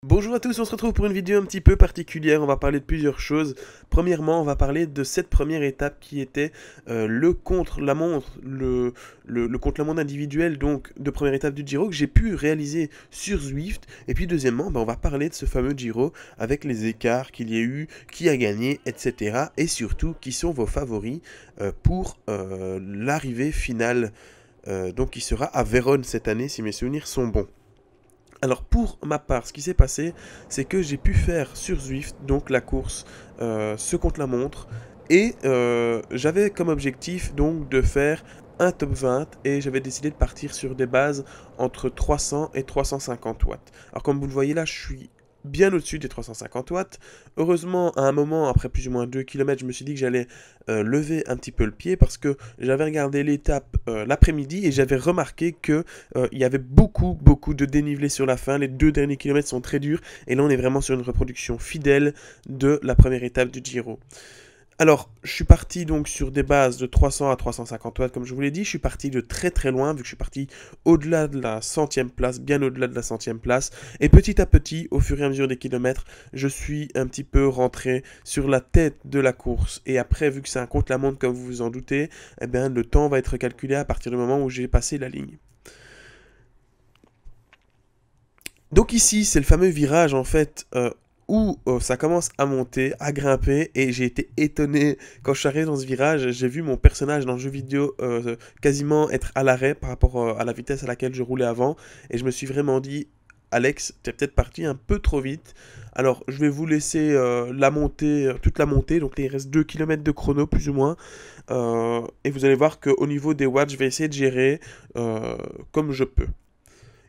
Bonjour à tous, on se retrouve pour une vidéo un petit peu particulière, on va parler de plusieurs choses. Premièrement, on va parler de cette première étape qui était le contre-la-montre, le contre-la-montre individuel donc de première étape du Giro que j'ai pu réaliser sur Zwift. Et puis deuxièmement, on va parler de ce fameux Giro avec les écarts qu'il y a eu, qui a gagné, etc. Et surtout, qui sont vos favoris pour l'arrivée finale, donc qui sera à Vérone cette année si mes souvenirs sont bons. Alors pour ma part, ce qui s'est passé, c'est que j'ai pu faire sur Zwift, donc la course, ce contre-la-montre, et j'avais comme objectif donc de faire un top 20, et j'avais décidé de partir sur des bases entre 300 et 350 watts. Alors comme vous le voyez là, je suis bien au-dessus des 350 watts. Heureusement, à un moment, après plus ou moins 2 km, je me suis dit que j'allais lever un petit peu le pied parce que j'avais regardé l'étape l'après-midi et j'avais remarqué que il y avait beaucoup de dénivelé sur la fin. Les 2 derniers kilomètres sont très durs et là on est vraiment sur une reproduction fidèle de la première étape du Giro. Alors, je suis parti donc sur des bases de 300 à 350 watts, comme je vous l'ai dit. Je suis parti de très loin, vu que je suis parti au-delà de la 100e place, bien au-delà de la 100e place. Et petit à petit, au fur et à mesure des kilomètres, je suis un petit peu rentré sur la tête de la course. Et après, vu que c'est un contre-la-montre, comme vous vous en doutez, eh bien, le temps va être calculé à partir du moment où j'ai passé la ligne. Donc ici, c'est le fameux virage, en fait, où ça commence à monter, à grimper, et j'ai été étonné quand je suis arrivé dans ce virage, j'ai vu mon personnage dans le jeu vidéo quasiment être à l'arrêt par rapport à la vitesse à laquelle je roulais avant, et je me suis vraiment dit, Alex, t'es peut-être parti un peu trop vite. Alors, je vais vous laisser la montée, toute la montée, donc il reste 2 km de chrono plus ou moins, et vous allez voir qu'au niveau des watts, je vais essayer de gérer comme je peux.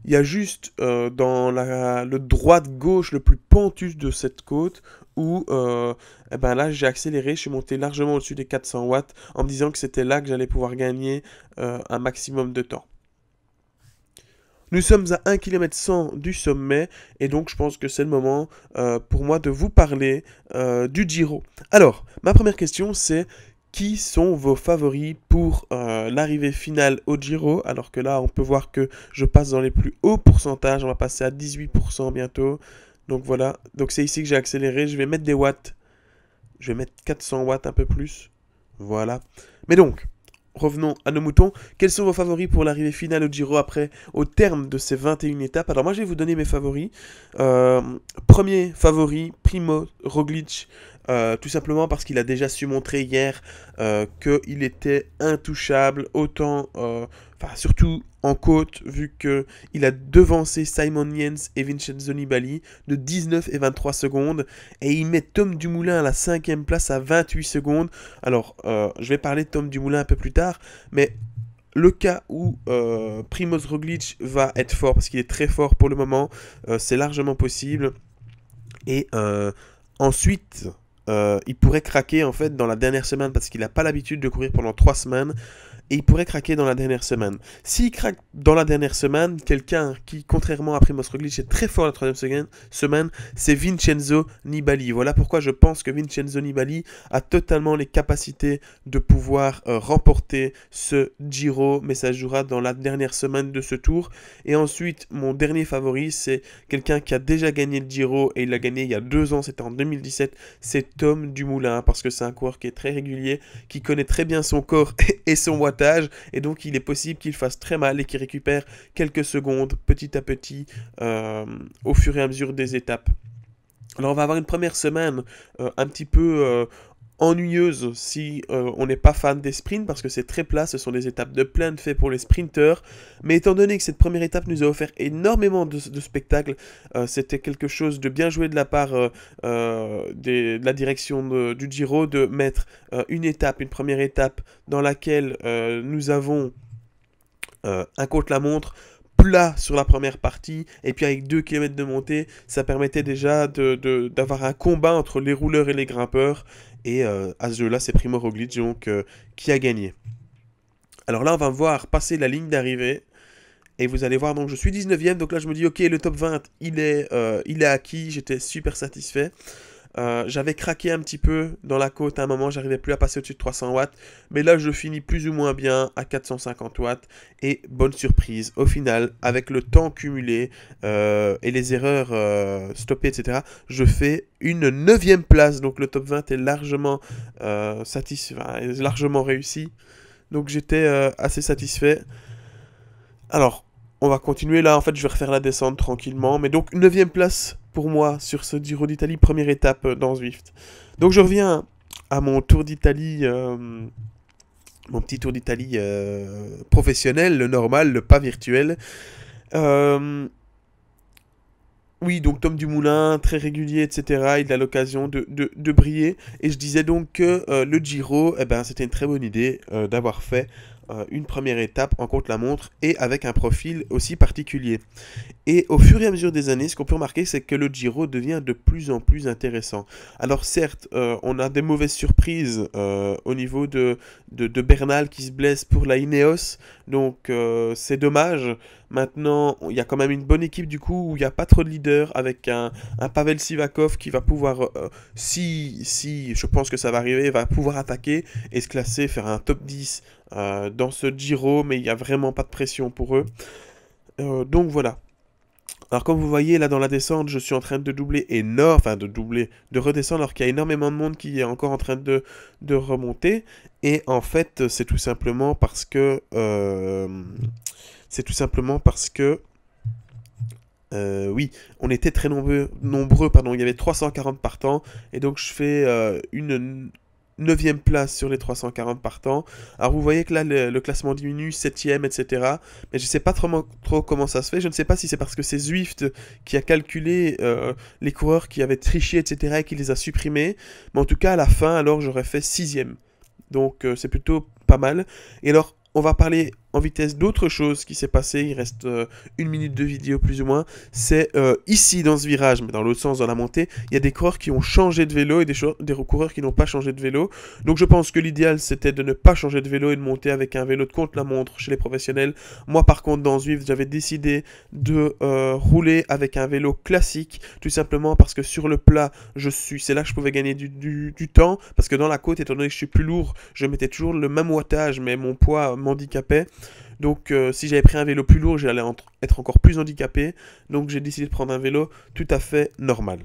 Il y a juste dans le droite-gauche le plus pentu de cette côte où eh ben là j'ai accéléré, je suis monté largement au-dessus des 400 watts en me disant que c'était là que j'allais pouvoir gagner un maximum de temps. Nous sommes à 1 km 100 du sommet et donc je pense que c'est le moment pour moi de vous parler du Giro. Alors, ma première question c'est qui sont vos favoris pour l'arrivée finale au Giro? Alors que là, on peut voir que je passe dans les plus hauts pourcentages. On va passer à 18% bientôt. Donc voilà. Donc c'est ici que j'ai accéléré. Je vais mettre des watts. Je vais mettre 400 watts un peu plus. Voilà. Mais donc, revenons à nos moutons. Quels sont vos favoris pour l'arrivée finale au Giro après, au terme de ces 21 étapes? Alors moi, je vais vous donner mes favoris. Premier favori, Primo Roglic. Tout simplement parce qu'il a déjà su montrer hier qu'il était intouchable, autant, surtout en côte, vu qu'il a devancé Simon Yates et Vincenzo Nibali de 19 et 23 secondes, et il met Tom Dumoulin à la 5e place à 28 secondes. Alors, je vais parler de Tom Dumoulin un peu plus tard, mais le cas où Primoz Roglic va être fort, parce qu'il est très fort pour le moment, c'est largement possible, et ensuite... il pourrait craquer en fait dans la dernière semaine parce qu'il n'a pas l'habitude de courir pendant 3 semaines et il pourrait craquer dans la dernière semaine. S'il craque dans la dernière semaine, quelqu'un qui, contrairement à Primoz Roglic, est très fort la 3e semaine, c'est Vincenzo Nibali. Voilà pourquoi je pense que Vincenzo Nibali a totalement les capacités de pouvoir remporter ce Giro, mais ça jouera dans la dernière semaine de ce tour. Et ensuite, mon dernier favori, c'est quelqu'un qui a déjà gagné le Giro, et il l'a gagné il y a 2 ans, c'était en 2017, c'est Tom Dumoulin, parce que c'est un coureur qui est très régulier, qui connaît très bien son corps et son wattage, et donc il est possible qu'il fasse très mal et qu'il récupère quelques secondes petit à petit au fur et à mesure des étapes. Alors on va avoir une première semaine un petit peu ennuyeuse si on n'est pas fan des sprints parce que c'est très plat, ce sont des étapes de plaine faites pour les sprinteurs, mais étant donné que cette première étape nous a offert énormément de spectacles, c'était quelque chose de bien joué de la part de la direction du Giro de mettre une première étape dans laquelle nous avons un contre-la-montre plat sur la première partie, et puis avec 2 km de montée, ça permettait déjà d'avoir un combat entre les rouleurs et les grimpeurs, et à ce jeu-là, c'est Primo Roglic donc, qui a gagné. Alors là, on va voir passer la ligne d'arrivée, et vous allez voir, donc je suis 19ème, donc là je me dis, ok, le top 20, il est acquis, j'étais super satisfait. J'avais craqué un petit peu dans la côte à un moment, j'arrivais plus à passer au-dessus de 300 watts. Mais là, je finis plus ou moins bien à 450 watts. Et bonne surprise, au final, avec le temps cumulé et les erreurs stoppées, etc., je fais une 9e place. Donc le top 20 est largement largement réussi. Donc j'étais assez satisfait. Alors, on va continuer là. En fait, je vais refaire la descente tranquillement. Mais donc, 9e place pour moi sur ce Giro d'Italie, première étape dans Zwift. Donc, je reviens à mon tour d'Italie, mon petit tour d'Italie professionnel, le normal, le pas virtuel. Oui, donc Tom Dumoulin, très régulier, etc. Il a l'occasion de briller. Et je disais donc que le Giro, eh ben, c'était une très bonne idée d'avoir fait une première étape en contre-la-montre et avec un profil aussi particulier. Et au fur et à mesure des années, ce qu'on peut remarquer, c'est que le Giro devient de plus en plus intéressant. Alors certes, on a des mauvaises surprises au niveau de Bernal qui se blesse pour la Ineos, donc c'est dommage. Maintenant, il y a quand même une bonne équipe du coup, où il n'y a pas trop de leaders, avec un Pavel Sivakov qui va pouvoir, si je pense que ça va arriver, va pouvoir attaquer et se classer, faire un top 10 dans ce Giro, mais il n'y a vraiment pas de pression pour eux. Donc voilà. Alors comme vous voyez là dans la descente, je suis en train de doubler de redescendre alors qu'il y a énormément de monde qui est encore en train de remonter. Et en fait, c'est tout simplement parce que oui, on était très nombreux, pardon, il y avait 340 partants, et donc je fais une 9e place sur les 340 partants. Alors vous voyez que là, le classement diminue, 7e, etc. Mais je ne sais pas trop comment ça se fait. Je ne sais pas si c'est parce que c'est Zwift qui a calculé les coureurs qui avaient triché, etc. et qui les a supprimés. Mais en tout cas, à la fin, alors j'aurais fait 6e. Donc c'est plutôt pas mal. Et alors, on va parler en vitesse d'autre chose qui s'est passé. Il reste 1 minute de vidéo plus ou moins. C'est ici dans ce virage, mais dans l'autre sens, dans la montée, il y a des coureurs qui ont changé de vélo et des coureurs qui n'ont pas changé de vélo. Donc je pense que l'idéal c'était de ne pas changer de vélo et de monter avec un vélo de contre-la-montre chez les professionnels. Moi par contre dans Zwift j'avais décidé de rouler avec un vélo classique, tout simplement parce que sur le plat, c'est là que je pouvais gagner du temps, parce que dans la côte, étant donné que je suis plus lourd, je mettais toujours le même wattage, mais mon poids m'handicapait. Donc si j'avais pris un vélo plus lourd, j'allais être encore plus handicapé. Donc j'ai décidé de prendre un vélo tout à fait normal.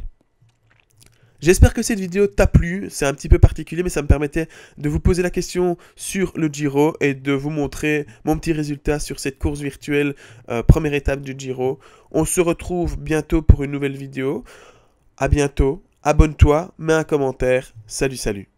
J'espère que cette vidéo t'a plu, c'est un petit peu particulier, mais ça me permettait de vous poser la question sur le Giro et de vous montrer mon petit résultat sur cette course virtuelle, première étape du Giro. On se retrouve bientôt pour une nouvelle vidéo. À bientôt, abonne-toi, mets un commentaire, salut.